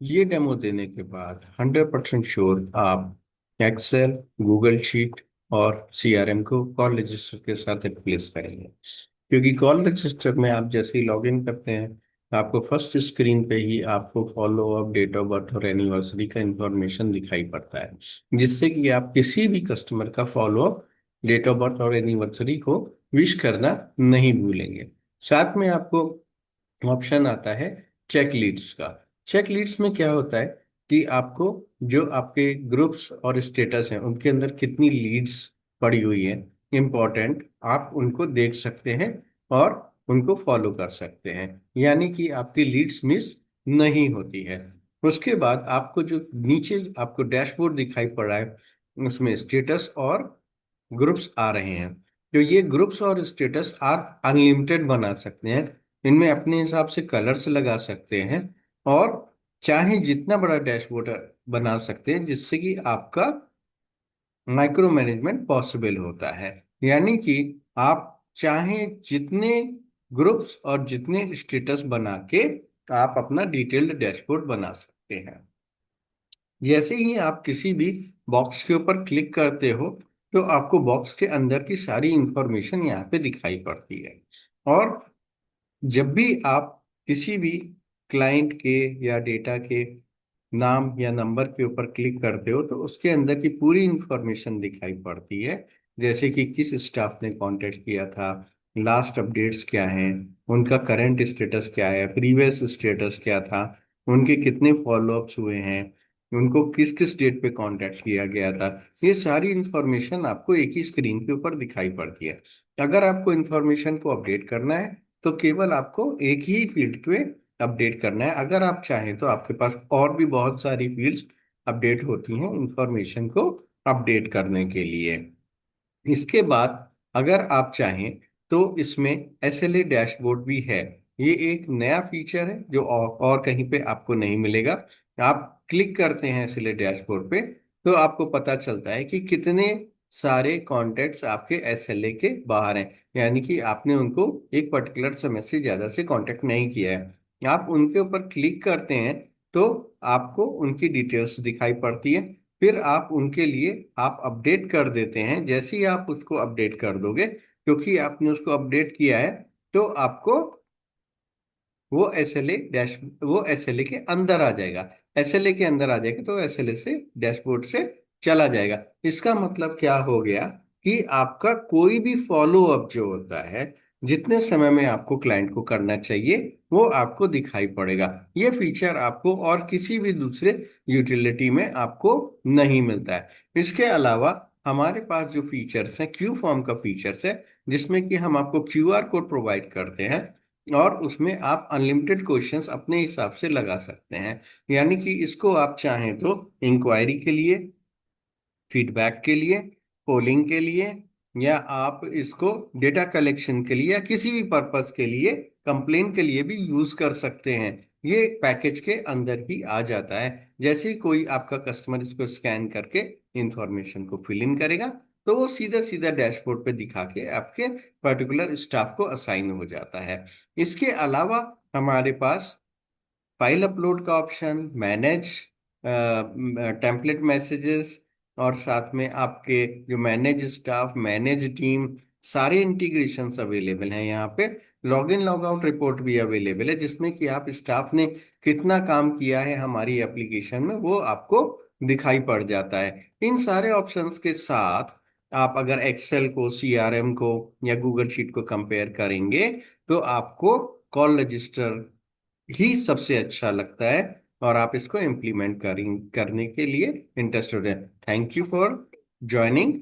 ये डेमो देने के बाद 100% श्योर आप एक्सेल, गूगल शीट और सीआरएम को कॉल रजिस्टर के साथ रिप्लेस करेंगे। क्योंकि कॉल रजिस्टर में आप जैसे ही लॉगिन करते हैं, आपको फर्स्ट स्क्रीन पे ही आपको follow up, date of birth और एनिवर्सरी का इंफॉर्मेशन दिखाई पड़ता है, जिससे कि आप किसी भी कस्टमर का follow up, date of birth और एनिवर्सरी को विश करना नहीं भूलेंगे। साथ में आपको ऑप्शन आता है चेक लीड्स का। चेक लीड्स में क्या होता है कि आपको जो आपके ग्रुप्स और स्टेटस हैं उनके अंदर कितनी लीड्स पड़ी हुई है इम्पोर्टेंट, आप उनको देख सकते हैं और उनको फॉलो कर सकते हैं, यानी कि आपकी लीड्स मिस नहीं होती है। उसके बाद आपको जो नीचे आपको डैशबोर्ड दिखाई पड़ रहा है, उसमें स्टेटस और ग्रुप्स आ रहे हैं। तो ये ग्रुप्स और स्टेटस आप अनलिमिटेड बना सकते हैं, इनमें अपने हिसाब से कलर्स लगा सकते हैं और चाहे जितना बड़ा डैशबोर्ड बना सकते हैं, जिससे कि आपका माइक्रो मैनेजमेंट पॉसिबल होता है। यानी कि आप चाहे जितने ग्रुप्स और जितने स्टेटस बना के आप अपना डिटेल्ड डैशबोर्ड बना सकते हैं। जैसे ही आप किसी भी बॉक्स के ऊपर क्लिक करते हो, तो आपको बॉक्स के अंदर की सारी इंफॉर्मेशन यहाँ पे दिखाई पड़ती है। और जब भी आप किसी भी क्लाइंट के या डेटा के नाम या नंबर के ऊपर क्लिक करते हो, तो उसके अंदर की पूरी इंफॉर्मेशन दिखाई पड़ती है। जैसे कि किस स्टाफ ने कांटेक्ट किया था, लास्ट अपडेट्स क्या हैं, उनका करंट स्टेटस क्या है, प्रीवियस स्टेटस क्या था, उनके कितने फॉलोअप्स हुए हैं, उनको किस किस डेट पे कांटेक्ट किया गया था। ये सारी इंफॉर्मेशन आपको एक ही स्क्रीन के ऊपर दिखाई पड़ती है। अगर आपको इंफॉर्मेशन को अपडेट करना है, तो केवल आपको एक ही फील्ड पे अपडेट करना है। अगर आप चाहें तो आपके पास और भी बहुत सारी फील्ड्स अपडेट होती हैं इंफॉर्मेशन को अपडेट करने के लिए। इसके बाद अगर आप चाहें तो इसमें एसएलए डैशबोर्ड भी है। ये एक नया फीचर है जो और कहीं पे आपको नहीं मिलेगा। आप क्लिक करते हैं एसएलए डैशबोर्ड पे, तो आपको पता चलता है कि कितने सारे कॉन्टेक्ट्स आपके एसएलए के बाहर हैं, यानी कि आपने उनको एक पर्टिकुलर समय से ज्यादा से कांटेक्ट नहीं किया है। आप उनके ऊपर क्लिक करते हैं तो आपको उनकी डिटेल्स दिखाई पड़ती है। फिर आप उनके लिए आप अपडेट कर देते हैं। जैसे ही आप उसको अपडेट कर दोगे, क्योंकि आपने उसको अपडेट किया है, तो आपको वो एसएलए के अंदर आ जाएगा। एसएलए के अंदर आ जाएगा तो एसएलए से डैशबोर्ड से चला जाएगा। इसका मतलब क्या हो गया कि आपका कोई भी फॉलो अप जो होता है, जितने समय में आपको क्लाइंट को करना चाहिए, वो आपको दिखाई पड़ेगा। ये फीचर आपको और किसी भी दूसरे यूटिलिटी में आपको नहीं मिलता है। इसके अलावा हमारे पास जो फीचर्स हैं, क्यू फॉर्म का फीचर्स है, जिसमें कि हम आपको क्यूआर कोड प्रोवाइड करते हैं और उसमें आप अनलिमिटेड क्वेश्चंस अपने हिसाब से लगा सकते हैं। यानी कि इसको आप चाहें तो इंक्वायरी के लिए, फीडबैक के लिए, पोलिंग के लिए, या आप इसको डेटा कलेक्शन के लिए या किसी भी पर्पस के लिए, कंप्लेन के लिए भी यूज कर सकते हैं। ये पैकेज के अंदर ही आ जाता है। जैसे ही कोई आपका कस्टमर इसको स्कैन करके इंफॉर्मेशन को फिल इन करेगा, तो वो सीधा सीधा डैशबोर्ड पे दिखा के आपके पर्टिकुलर स्टाफ को असाइन हो जाता है। इसके अलावा हमारे पास फाइल अपलोड का ऑप्शन, मैनेज टेम्पलेट मैसेजेस, और साथ में आपके जो मैनेज स्टाफ, मैनेज टीम, सारे इंटीग्रेशंस अवेलेबल हैं यहाँ पे। Log in log out report भी अवेलेबल है, जिसमें कि आप स्टाफ ने कितना काम किया है हमारी एप्लीकेशन में, वो आपको दिखाई पड़ जाता है। इन सारे ऑप्शंस के साथ आप अगर एक्सेल को, सीआरएम को या गूगल शीट को कंपेयर करेंगे, तो आपको कॉल रजिस्टर ही सबसे अच्छा लगता है और आप इसको इम्प्लीमेंट करने के लिए इंटरेस्टेड हैं। Thank you for joining